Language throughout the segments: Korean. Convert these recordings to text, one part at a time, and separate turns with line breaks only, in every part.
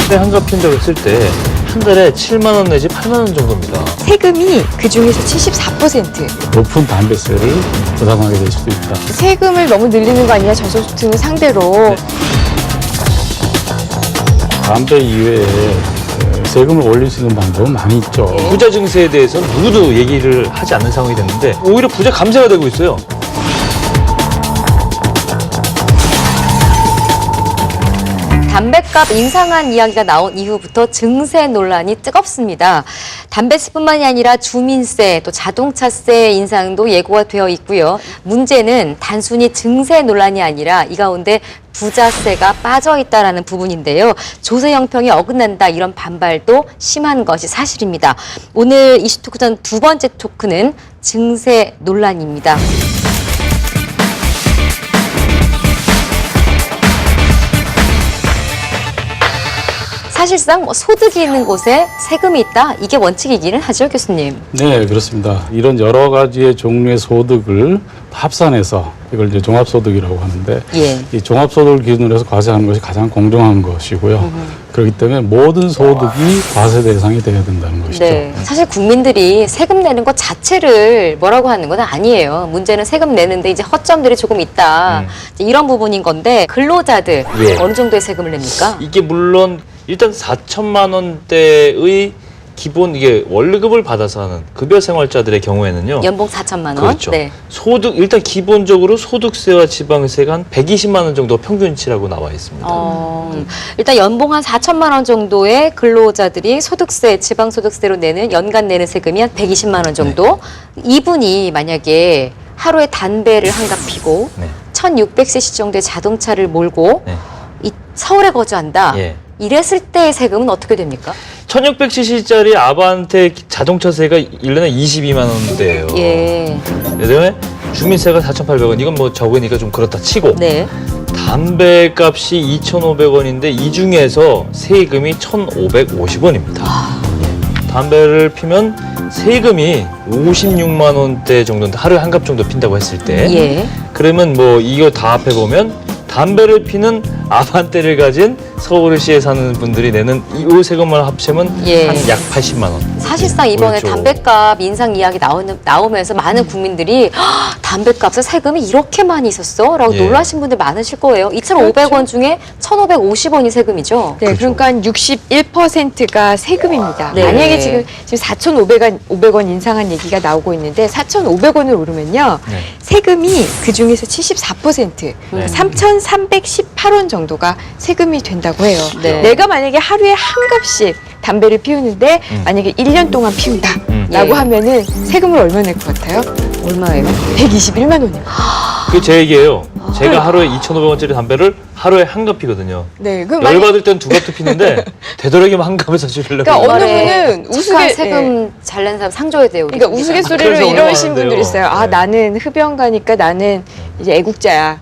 담배 한 갑 핀다고 했을 때 한 달에 7만 원 내지 8만 원 정도입니다.
세금이 그중에서 74%.
높은 담배세를 부담하게 될 수도 있다.
세금을 너무 늘리는 거 아니냐, 저소득층을 상대로.
담배 이외에 세금을 올릴 수 있는 방법은 많이 있죠.
부자 증세에 대해서는 누구도 얘기를 하지 않는 상황이 됐는데 오히려 부자 감세가 되고 있어요.
담뱃값 인상한 이야기가 나온 이후부터 증세 논란이 뜨겁습니다. 담배세뿐만이 아니라 주민세, 또 자동차세 인상도 예고가 되어 있고요. 문제는 단순히 증세 논란이 아니라 이 가운데 부자세가 빠져 있다는 부분인데요. 조세 형평이 어긋난다 이런 반발도 심한 것이 사실입니다. 오늘 이슈토크전 두 번째 토크는 증세 논란입니다. 사실상 소득이 있는 곳에 세금이 있다. 이게 원칙이기는 하죠, 교수님.
네, 그렇습니다. 이런 여러 가지의 종류의 소득을 합산해서 이걸 이제 종합소득이라고 하는데
예.
이 종합소득을 기준으로 해서 과세하는 것이 가장 공정한 것이고요. 그렇기 때문에 모든 소득이 과세 대상이 되어야 된다는 것이죠.
네. 사실 국민들이 세금 내는 것 자체를 뭐라고 하는 건 아니에요. 문제는 세금 내는데 이제 허점들이 조금 있다. 이제 이런 부분인 건데 근로자들
예.
어느 정도의 세금을 냅니까?
이게 물론 일단 4천만 원대의 기본 이게 월급을 받아서 하는 급여 생활자들의 경우에는요.
연봉 4천만 원.
그렇죠.
네.
소득 일단 기본적으로 소득세와 지방세가 한 120만 원 정도 평균치라고 나와 있습니다.
일단 연봉 한 4천만 원 정도의 근로자들이 소득세, 지방소득세로 내는 연간 내는 세금이 한 120만 원 정도. 이분이 만약에 하루에 담배를 한 갑 피고
네.
1,600cc 정도의 자동차를 몰고
네.
이 서울에 거주한다.
예.
이랬을 때의 세금은 어떻게 됩니까?
1600cc짜리 아반떼 자동차세가 1년에 22만 원대예요.
예.
그다음에 주민세가 4,800원. 이건 뭐 적으니까 좀 그렇다 치고.
네.
담배값이 2,500원인데 이 중에서 세금이 1,550원입니다. 담배를 피면 세금이 56만 원대 정도인데 하루에 한 갑 정도 핀다고 했을 때
예.
그러면 뭐 이거 다 합해보면 담배를 피는 아반떼를 가진 서울시에 사는 분들이 내는 이 세금을 합치면
예.
한 약 80만 원.
사실상 이번에
그렇죠.
담배값 인상 이야기 나오면서 많은 국민들이 담배값에 세금이 이렇게 많이 있었어? 라고
예.
놀라신 분들 많으실 거예요. 2,500원 중에 1,550원이 세금이죠.
네,
그렇죠.
그러니까 61%가 세금입니다.
네.
만약에 지금 4,500원 인상한 얘기가 나오고 있는데 4,500원을 오르면요.
네.
세금이 그중에서 74%, 그러니까 3,318원 정도가 세금이 된다고 해요.
네.
내가 만약에 하루에 한 갑씩 담배를 피우는데 만약에 1년 동안 피운다 라고
예.
하면은 세금을 얼마 낼 것 같아요?
얼마예요?
121만 원이요.
그게 제 얘기예요. 제가 하루에 2,500원짜리 담배를 하루에 한 갑 피거든요.
네, 그럼
열받을 땐 두 갑도 피는데 되도록이면 한 갑을 사주려고.
그러니까 어느
주말에
분은
착한
우스갯-
세금 잘 내는 사람 상 줘야 돼요. 우리
그러니까
국민들.
우스갯소리로
그래서
이러신
얼마나
분들이 있어요. 아,
네.
나는 흡연 가니까 나는 이제 애국자야.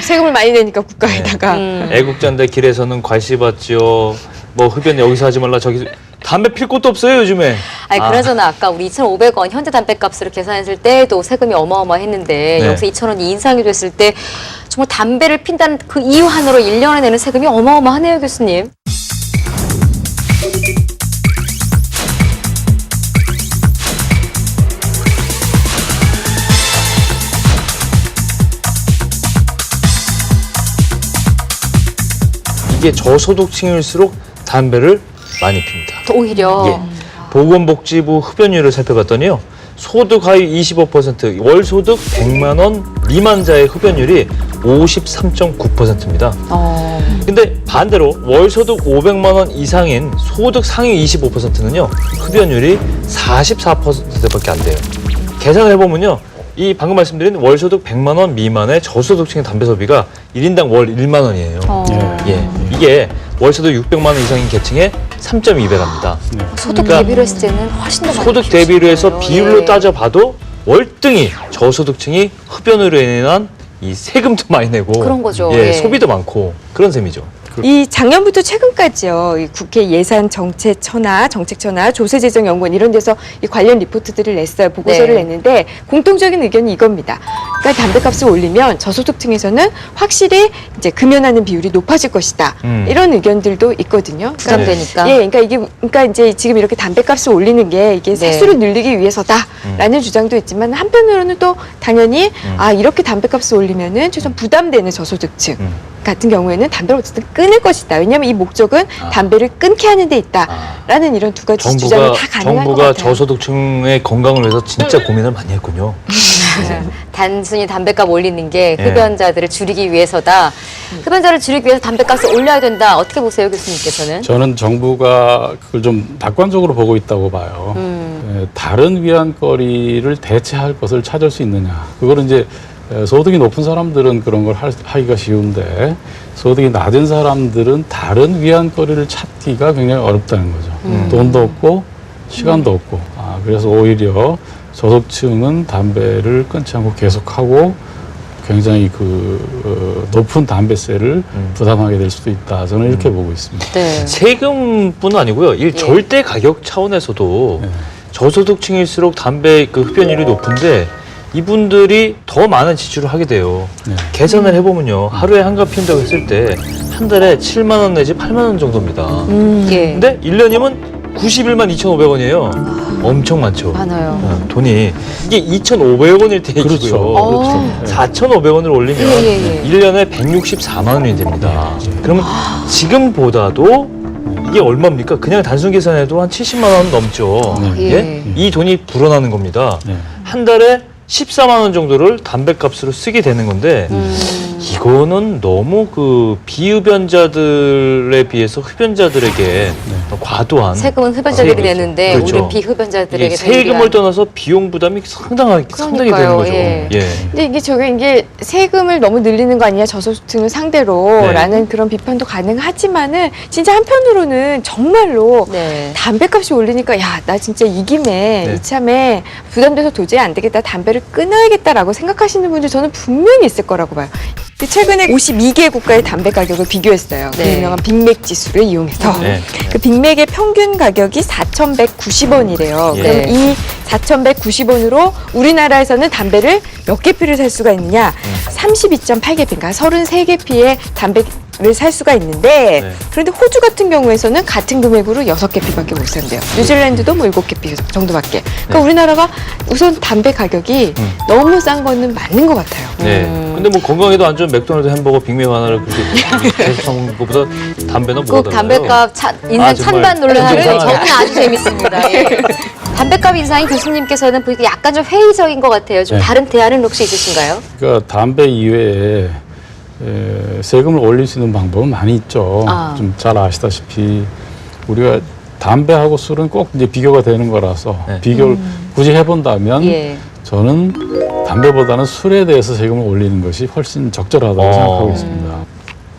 세금을 많이 내니까 국가에다가.
애국자인데 길에서는 괄시 받지요. 뭐 흡연 여기서 하지 말라 저기 담배 필 곳도 없어요 요즘에.
아니 그나저나 아까 우리 2,500원 현재 담배값으로 계산했을 때도 세금이 어마어마했는데
네.
여기서 2,000원이 인상이 됐을 때 정말 담배를 핀다는 그 이유 하나로 1년에 내는 세금이 어마어마하네요, 교수님.
이게 저소득층일수록 담배를 많이 핍니다.
또 오히려
예. 보건복지부 흡연율을 살펴봤더니요. 소득 하위 25%, 월 소득 100만 원 미만자의 흡연율이 53.9%입니다. 근데 반대로 월 소득 500만 원 이상인 소득 상위 25%는요. 흡연율이 44%밖에 안 돼요. 계산을 해보면요. 이 방금 말씀드린 월 소득 100만 원 미만의 저소득층의 담배 소비가 1인당 월 1만 원이에요. 예. 이게 월 소득 600만 원 이상인 계층의 3.2배랍니다.
소득
그러니까
대비로 했을 때는 훨씬 더 많이
소득
피우시는
대비로 해서
거예요.
비율로
예.
따져봐도 월등히 저소득층이 흡연으로 인한 이 세금도 많이 내고
그런 거죠.
예,
예.
소비도 많고 그런 셈이죠.
이 작년부터 최근까지요, 이 국회 예산정책처나 조세재정연구원 이런 데서 이 관련 리포트들을 냈어요. 보고서를
네.
냈는데 공통적인 의견이 이겁니다. 그러니까 담배값을 올리면 저소득층에서는 확실히 이제 금연하는 비율이 높아질 것이다. 이런 의견들도 있거든요.
부담되니까.
예, 그러니까 이제 지금 이렇게 담배값을 올리는 게 이게 세수를 늘리기 위해서다라는 주장도 있지만 한편으로는 또 당연히 이렇게 담배값을 올리면은 최소한 부담되는 저소득층 같은 경우에는 담배를 어쨌든 끊을 것이다. 왜냐하면 이 목적은 담배를 끊게 하는 데 있다라는 이런 두 가지 주장이 다 가능할 것
정부가
같아요.
저소득층의 건강을 위해서 진짜 고민을 많이 했군요.
단순히 담배값 올리는 게
네.
흡연자들을 줄이기 위해서다. 흡연자를 줄이기 위해서 담배값을 올려야 된다. 어떻게 보세요, 교수님께서는?
저는 정부가 그걸 좀 낙관적으로 보고 있다고 봐요. 다른 위안거리를 대체할 것을 찾을 수 있느냐. 그거는 이제 소득이 높은 사람들은 그런 걸 하기가 쉬운데 소득이 낮은 사람들은 다른 위안거리를 찾기가 굉장히 어렵다는 거죠. 돈도 없고 시간도 없고. 그래서 오히려 저소득층은 담배를 끊지 않고 계속하고 굉장히 높은 담배세를 부담하게 될 수도 있다. 저는 이렇게 보고 있습니다.
네.
세금뿐 아니고요. 이 절대 가격 차원에서도
네.
저소득층일수록 담배 흡연율이 높은데 이분들이 더 많은 지출을 하게 돼요.
네.
계산을 해보면요. 하루에 한 갑 피운다고 했을 때 한 달에 7만 원 내지 8만 원 정도입니다.
예.
근데 1년이면 91만 2,500원이에요. 엄청 많죠.
많아요.
돈이. 이게 2,500원일 때
그렇죠.
얘기고요.
그렇죠.
4,500원을 올리면
예.
1년에 164만 원이 됩니다. 그러면 지금보다도 이게 얼마입니까? 그냥 단순 계산해도 한 70만 원 넘죠.
네.
예? 이 돈이 불어나는 겁니다.
네.
한 달에 14만 원 정도를 담배값으로 쓰게 되는 건데 이거는 너무 비흡연자들에 비해서 흡연자들에게 과도한
세금은 흡연자들이
세금이죠.
내는데
그렇죠.
우리 비흡연자들에게
이게 세금을 떠나서 비용 부담이 상당히 되는 거죠.
예.
근데 이게 세금을 너무 늘리는 거 아니냐 저소득층을 상대로라는 그런 비판도 가능하지만은 진짜 한편으로는 정말로
네.
담배값이 올리니까 야 나 진짜 이 김에 이참에 부담돼서 도저히 안 되겠다 담배를 끊어야겠다라고 생각하시는 분들 저는 분명히 있을 거라고 봐요. 최근에 52개 국가의 담배 가격을 비교했어요. 그
네.
유명한 빅맥 지수를 이용해서
네.
그 빅맥의 평균 가격이 4,190원이래요.
예.
그럼 이 4,190원으로 우리나라에서는 담배를 몇 개 피를 살 수가 있느냐? 32.8개 피, 그러니까 33개 피의 담배를 살 수가 있는데 그런데 호주 같은 경우에서는 같은 금액으로 6개 피밖에 못 산대요. 뉴질랜드도 뭐 7개 피 정도밖에. 그러니까 우리나라가 우선 담배 가격이 너무 싼 거는 맞는 것 같아요.
네. 근데 뭐 건강에도 안 좋은 맥도날드 햄버거 빅맥 하나를 그렇게 계속 먹는 것보다 담배는 뭐가
꼭
달라요?
담배값 인생
정말
찬반 논란하는
좀
저는
이상하네.
아주 재밌습니다. 예. 담배값 인상이 교수님께서는 보니까 약간 좀 회의적인 것 같아요. 좀
네.
다른 대안은 혹시 있으신가요?
그러니까 담배 이외에 세금을 올릴 수 있는 방법은 많이 있죠. 좀 잘 아시다시피 우리가 담배하고 술은 꼭 이제 비교가 되는 거라서 비교를 굳이 해본다면
예.
저는 담배보다는 술에 대해서 세금을 올리는 것이 훨씬 적절하다고 생각하고 있습니다.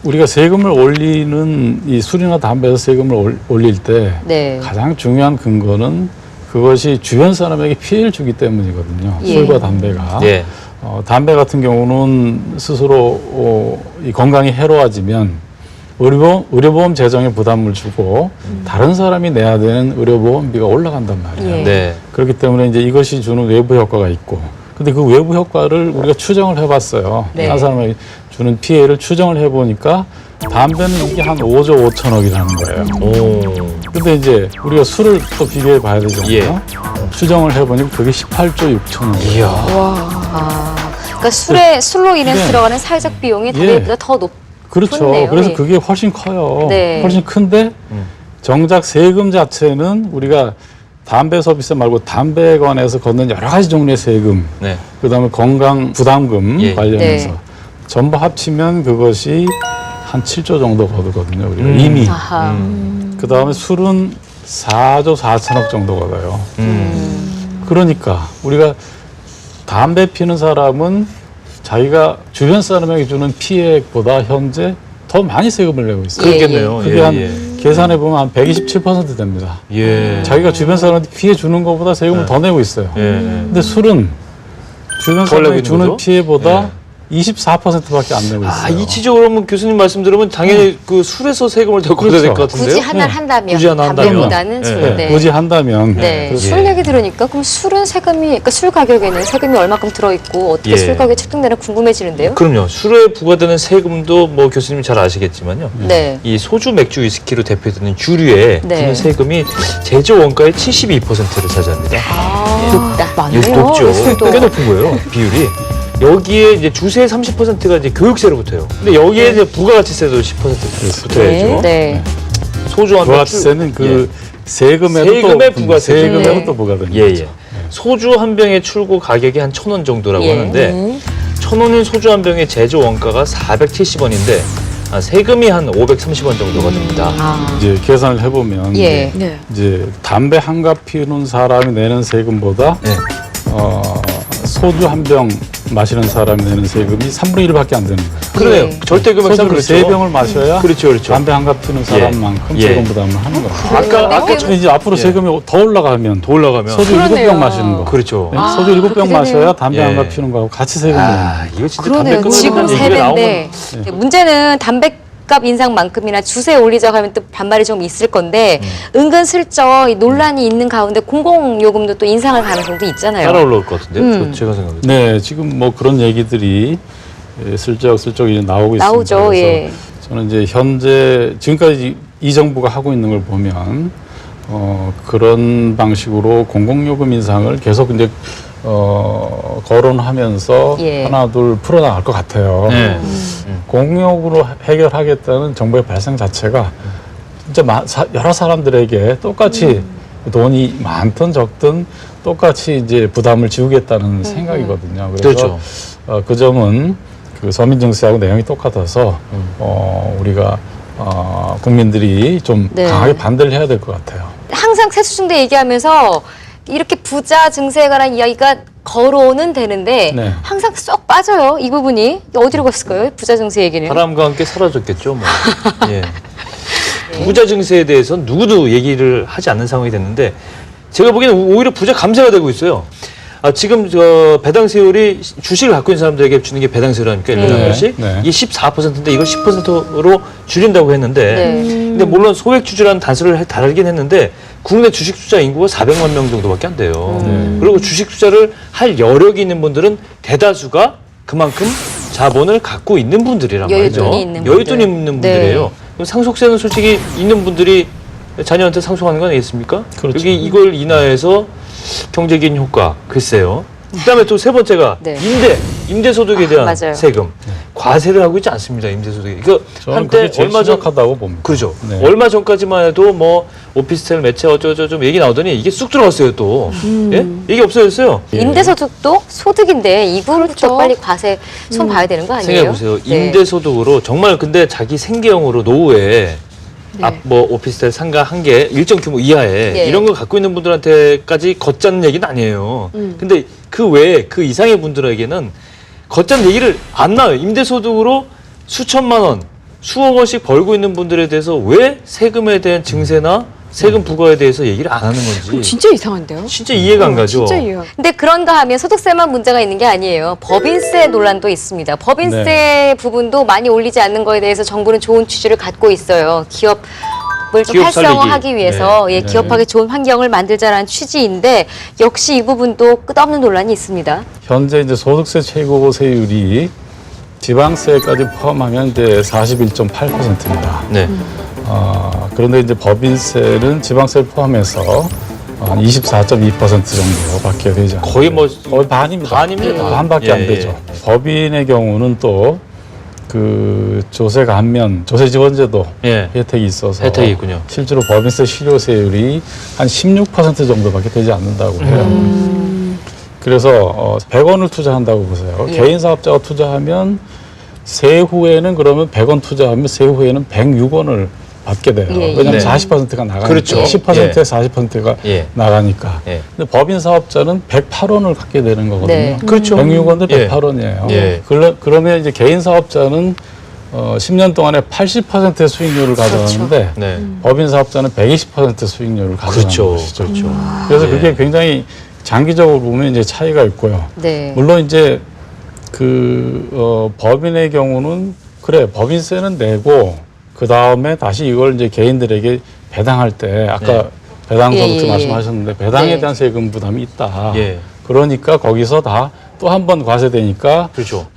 우리가 세금을 올리는 이 술이나 담배에서 세금을 올릴 때
네.
가장 중요한 근거는 그것이 주변 사람에게 피해를 주기 때문이거든요.
예.
술과 담배가.
예.
담배 같은 경우는 스스로 이 건강이 해로워지면 의료보험 재정에 부담을 주고 다른 사람이 내야 되는 의료보험비가 올라간단 말이에요.
예.
네.
그렇기 때문에 이제 이것이 주는 외부 효과가 있고, 근데 그 외부 효과를 우리가 추정을 해봤어요.
네.
다른 사람에게 주는 피해를 추정을 해보니까 담배는 이게 한 5조 5천억이라는 거예요.
오.
근데 이제 우리가 술을 또 비교해 봐야 되잖아요.
예.
추정을 해보니까 그게 18조 6천억이에요.
이야.
그러니까 술로 인해서
네.
들어가는 사회적 비용이 담배보다 더
그렇죠.
높네요.
그래서
예.
그게 훨씬 커요.
네.
훨씬 큰데 정작 세금 자체는 우리가 담배 소비세 말고 담배에 관해서 걷는 여러 가지 종류의 세금,
네.
그다음에 건강 부담금
예.
관련해서
네.
전부 합치면 그것이 한 7조 정도 거두거든요. 우리가 이미.
아하.
그다음에 술은 4조 4천억 정도 거둬요. 그러니까 우리가 담배 피는 사람은 자기가 주변 사람에게 주는 피해액보다 현재 더 많이 세금을 내고 있어요.
그렇겠네요.
그게 한 계산해 보면 한 127% 됩니다.
예.
자기가 주변 사람한테 피해 주는 것보다 세금을 더 내고 있어요.
예.
근데 술은 주변
덜 내고
사람에게
있는
주는
거죠?
피해보다 24%밖에 안 내고 있어요.
이치적으로 뭐 교수님 말씀 들으면 당연히 그 술에서 세금을 더 걷어야 될 것 같은데요.
굳이 하나를 한다면
굳이 하나 한다면.
담배보다는
네.
술. 네.
굳이 한다면
네.
그렇죠.
술 얘기 들으니까 그럼 술은 세금이, 그러니까 술 가격에는 세금이 얼마큼 들어있고 어떻게
예.
술 가격이 책정되나 궁금해지는데요.
그럼요. 술에 부과되는 세금도 뭐 교수님이 잘 아시겠지만요.
네.
이 소주, 맥주, 위스키로 대표되는 주류에
네.
부는 세금이 제조 원가의 72%를 차지합니다.
높다.
이거 높죠.
술도.
꽤 높은 거예요. 비율이. 여기에 이제 주세 30%가 이제 교육세로 붙어요. 근데 여기에 이제 부가가치세도 10% 붙어야죠.
네.
소주 한 병.
부가세는 그 세금에도
세금의
또
부가세.
세금에도
네.
또 부과되는
예,
거죠.
예. 소주 한 병의 출고 가격이 한 1,000원 정도라고
예.
하는데 1,000원인 소주 한 병의 제조 원가가 470원인데 세금이 한 530원 정도가 됩니다.
아.
이제 계산을 해보면
예.
네.
이제 담배 한 갑 피우는 사람이 내는 세금보다
네.
소주 한 병 마시는 사람이 내는 세금이 3분의 1밖에 안 되는 거예요.
그러네요.
네.
절대 금액상
소주를
그렇죠.
3병을 마셔야
그렇죠, 그렇죠.
담배 한 갑 피우는 사람만큼
예.
세금 부담을 하는 거예요.
아까
이제 앞으로
예.
세금이 더 올라가면
더 올라가면
소주
그러네요.
7병 마시는 거.
그렇죠.
네? 소주 7병
그렇게
마셔야
되네요.
담배
예.
한 갑 피우는 거하고 같이 세금을 내는 거예요.
이거 진짜
그러네요.
담배
지금
끊는
세
얘기가
배인데
나오면
문제는 담배값 인상만큼이나 주세 올리자고 하면 또 반발이 좀 있을 건데 은근슬쩍 이 논란이 있는 가운데 공공요금도 또 인상할 가능성도 있잖아요.
따라 올라올 것 같은데요. 제가 생각해도.
네, 지금 뭐 그런 얘기들이 슬쩍슬쩍 이제 나오고 있습니다.
나오죠.
그래서
예.
저는 이제 현재 지금까지 이 정부가 하고 있는 걸 보면 그런 방식으로 공공요금 인상을 계속 이제 거론하면서
예.
하나 둘 풀어나갈 것 같아요.
네.
공용으로 해결하겠다는 정부의 발상 자체가 진짜 여러 사람들에게 똑같이 돈이 많든 적든 똑같이 이제 부담을 지우겠다는 생각이거든요. 그래서
그렇죠.
그 점은 그 서민증세하고 내용이 똑같아서 우리가 국민들이 좀
네.
강하게 반대를 해야 될 것 같아요.
항상 세수증대 얘기하면서 이렇게 부자 증세에 관한 이야기가 거론은 되는데
네.
항상 쏙 빠져요. 이 부분이 어디로 갔을까요? 부자 증세 얘기는.
바람과 함께 사라졌겠죠. 뭐. 예. 부자 증세에 대해서 누구도 얘기를 하지 않는 상황이 됐는데 제가 보기에는 오히려 부자 감세가 되고 있어요. 지금 저 배당 세율이 주식을 갖고 있는 사람들에게 주는 게 배당 세율 아닙니까? 1년에 한 번씩.
네.
이게 14%인데 이걸 10%로 줄인다고 했는데
네.
근데 물론 소액주주라는 단서를 달긴 했는데 국내 주식 투자 인구가 400만 명 정도밖에 안 돼요. 그리고 주식 투자를 할 여력이 있는 분들은 대다수가 그만큼 자본을 갖고 있는 분들이란 말이죠.
여윳돈이 있는
여윳돈이
분들.
있는 분들이에요. 그럼 상속세는 솔직히 있는 분들이 자녀한테 상속하는 건 아니겠습니까?
그렇죠.
여기 이걸 인하해서 경제적인 효과 글쎄요. 그다음에 또 세 번째가
네.
임대소득에 대한
맞아요.
세금 과세를 하고 있지 않습니다. 임대소득에. 그
저는
한때
그게 제일
얼마 전
심각하다고 봅니다.
그렇죠.
네.
얼마 전까지만 해도 뭐 오피스텔 매체 어쩌저 좀 얘기 나오더니 이게 쑥 들어갔어요 또. 예? 이게 없어졌어요.
임대소득도 소득인데 이 부분부터
그렇죠.
빨리 과세 손 봐야 되는 거 아니에요?
생각해보세요.
네.
임대소득으로 정말 근데 자기 생계형으로 노후에
네.
뭐 오피스텔 상가 한 개 일정 규모 이하에
네.
이런 걸 갖고 있는 분들한테까지 걷자는 얘기는 아니에요. 근데 그 외에 그 이상의 분들에게는 걷자는 얘기를 안 나와요. 임대소득으로 수천만 원, 수억 원씩 벌고 있는 분들에 대해서 왜 세금에 대한 증세나 세금 부과에 대해서 얘기를 안 하는 건지
진짜 이상한데요?
진짜 이해가 안 가죠.
진짜 이해가.
근데 그런가 하면 소득세만 문제가 있는 게 아니에요. 법인세 논란도 있습니다. 법인세
네.
부분도 많이 올리지 않는 거에 대해서 정부는 좋은 취지를 갖고 있어요. 기업을 좀
기업
활성화하기
살리기.
위해서
네.
예, 기업하기 좋은 환경을 만들자라는 취지인데 역시 이 부분도 끝없는 논란이 있습니다.
현재 이제 소득세 최고 세율이 지방세까지 포함하면 이제 41.8%입니다.
네.
그런데 이제 법인세는 지방세를 포함해서 한 24.2% 정도밖에 되지 않아요.
거의 뭐
거의 반입니다.
반입니다.
반밖에
예,
안 되죠. 법인의 경우는 또 그 조세 감면, 조세 지원제도
예.
혜택이 있어서
혜택이 있군요.
실제로 법인세 실효세율이 한 16% 정도밖에 되지 않는다고 해요. 그래서 100원을 투자한다고 보세요.
예.
개인 사업자가 투자하면 세후에는 그러면 100원 투자하면 세후에는 106원을 받게 돼요.
예, 예.
왜냐하면
네.
40%가 나가니까.
그렇죠.
10%에
예.
40%가
예.
나가니까.
예.
근데 법인 사업자는 108원을 갖게 되는 거거든요.
네.
그렇죠.
106원도
예.
108원이에요.
예.
그러면 이제 개인 사업자는 10년 동안에 80%의 수익률을 가져가는데
네.
법인 사업자는 120% 수익률을 가져가는
그렇죠.
것이죠.
그렇죠.
그래서
예.
그게 굉장히 장기적으로 보면 이제 차이가 있고요.
네.
물론 이제 법인의 경우는 그래 법인세는 내고 그 다음에 다시 이걸 이제 개인들에게 배당할 때 아까
네.
배당서부터
예.
말씀하셨는데 배당에
네.
대한 세금 부담이 있다.
예.
그러니까 거기서 다 또 한 번 과세되니까
그렇죠.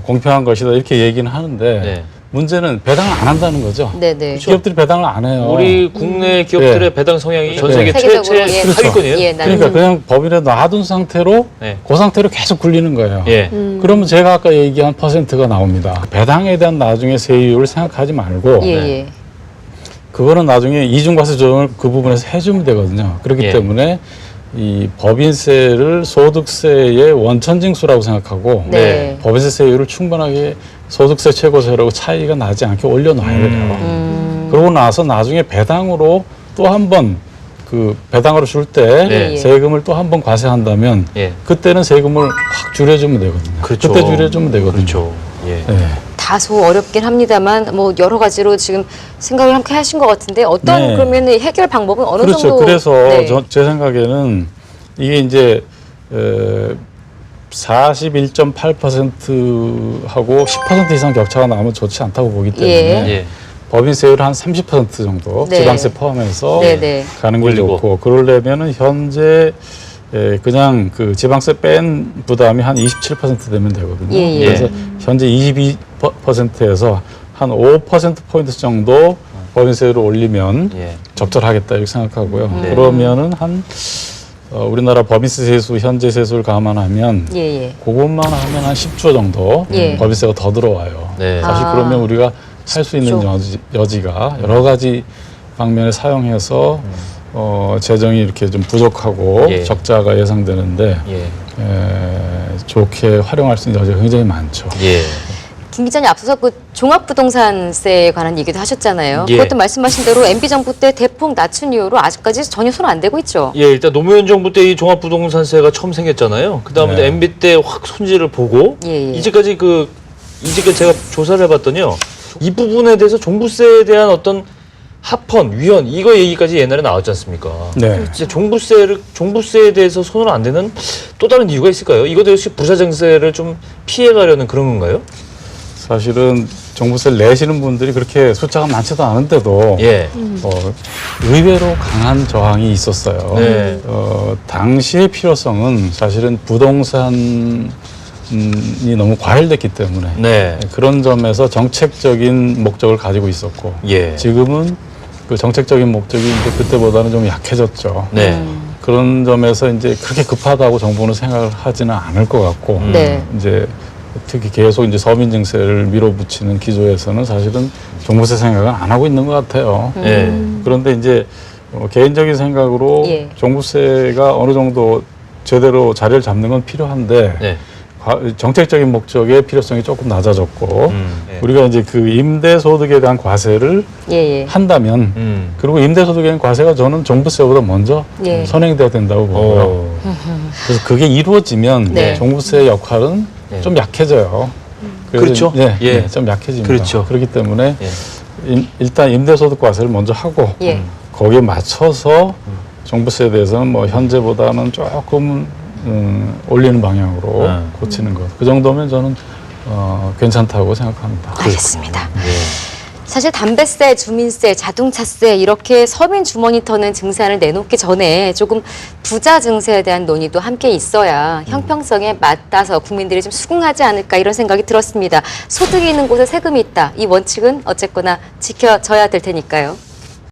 공평한 것이다 이렇게 얘기는 하는데
네.
문제는 배당을 안 한다는 거죠.
네네.
기업들이 배당을 안 해요.
우리 국내 기업들의
네.
배당 성향이 전
네.
세계
세계적으로,
최
예.
하위권이에요.
예,
그러니까 그냥 법인에 놔둔 상태로
네.
그 상태로 계속 굴리는 거예요.
예.
그러면 제가 아까 얘기한 퍼센트가 나옵니다. 배당에 대한 나중에 세율을 생각하지 말고
예,
네.
예.
그거는 나중에 이중과세 조정을 그 부분에서 해주면 되거든요. 그렇기
예.
때문에 이 법인세를 소득세의 원천징수라고 생각하고
네.
법인세 세율을 충분하게 소득세 최고세라고 차이가 나지 않게 올려놔야 돼요. 그러고 나서 나중에 배당으로 또 한 번 그 배당으로 줄 때
네.
세금을 또 한 번 과세한다면
예.
그때는 세금을 확 줄여주면 되거든요.
그렇죠.
그때 줄여주면 되거든요.
그렇죠. 예.
네.
다소 어렵긴 합니다만 뭐 여러 가지로 지금 생각을 함께 하신 것 같은데 어떤
네.
그러면 해결 방법은 어느
그렇죠.
정도?
그래서
네.
제 생각에는 이게 이제 41.8%하고 10% 이상 격차가 나면 좋지 않다고 보기 때문에
예.
법인세율 한 30% 정도
네.
지방세 포함해서
네, 네.
가는 게
올리고.
좋고 그러려면은 현재 그냥 그 지방세 뺀 부담이 한 27% 되면 되거든요.
예, 예.
그래서 현재 22%에서 한 5%포인트 정도 법인세율을 올리면
예.
적절하겠다 이렇게 생각하고요.
네.
그러면은 한 우리나라 법인세 세수 현재 세수를 감안하면
예, 예.
그것만 하면 한 10조 정도
예.
법인세가 더 들어와요.
네.
사실
아.
그러면 우리가 할 수 있는
10조.
여지가 여러 가지 방면에 사용해서 재정이 이렇게 좀 부족하고
예.
적자가 예상되는데
예.
좋게 활용할 수 있는 여지가 굉장히 많죠.
예.
김 기자님 앞서서 그 종합부동산세에 관한 얘기도 하셨잖아요.
예.
그것도 말씀하신 대로 MB 정부 때 대폭 낮춘 이후로 아직까지 전혀 손 안 대고 있죠.
예, 일단 노무현 정부 때 이 종합부동산세가 처음 생겼잖아요. 그 다음에
네.
MB 때 확 손질을 보고
예, 예.
이제까지 제가 조사를 해봤더니요. 이 부분에 대해서 종부세에 대한 어떤 합헌, 위헌 이거 얘기까지 옛날에 나왔지 않습니까?
네.
이제 종부세에 대해서 손을 안 대는 또 다른 이유가 있을까요? 이것도 역시 부사장세를 좀 피해가려는 그런 건가요?
사실은 종부세를 내시는 분들이 그렇게 숫자가 많지도 않은데도
예.
의외로 강한 저항이 있었어요.
네.
당시의 필요성은 사실은 부동산이 너무 과열됐기 때문에
네.
그런 점에서 정책적인 목적을 가지고 있었고
예.
지금은 그 정책적인 목적이 이제 그때보다는 좀 약해졌죠.
네.
그런 점에서 이제 그렇게 급하다고 정부는 생각을 하지는 않을 것 같고
네.
이제 특히 계속 이제 서민 증세를 밀어붙이는 기조에서는 사실은 종부세 생각은 안 하고 있는 것 같아요.
예.
그런데 이제 개인적인 생각으로
예.
종부세가 어느 정도 제대로 자리를 잡는 건 필요한데
네.
정책적인 목적의 필요성이 조금 낮아졌고
예.
우리가 이제 그 임대소득에 대한 과세를
예, 예.
한다면 그리고 임대소득에 대한 과세가 저는 종부세보다 먼저
예.
선행돼야 된다고 보고요. 그래서 그게 이루어지면
네.
종부세의 역할은
네.
좀 약해져요. 그래서
그렇죠.
네,
예.
네, 좀 약해집니다.
그렇죠.
그렇기 때문에
예.
일단 임대소득 과세를 먼저 하고
예.
거기에 맞춰서 종부세에 대해서는 뭐 현재보다는 조금 올리는 방향으로 고치는 것. 그 정도면 저는 괜찮다고 생각합니다.
알겠습니다.
예.
사실 담배세, 주민세, 자동차세 이렇게 서민 주머니 터는 증세안을 내놓기 전에 조금 부자 증세에 대한 논의도 함께 있어야 형평성에 맞닿아서 국민들이 좀 수긍하지 않을까 이런 생각이 들었습니다. 소득이 있는 곳에 세금이 있다. 이 원칙은 어쨌거나 지켜져야 될 테니까요.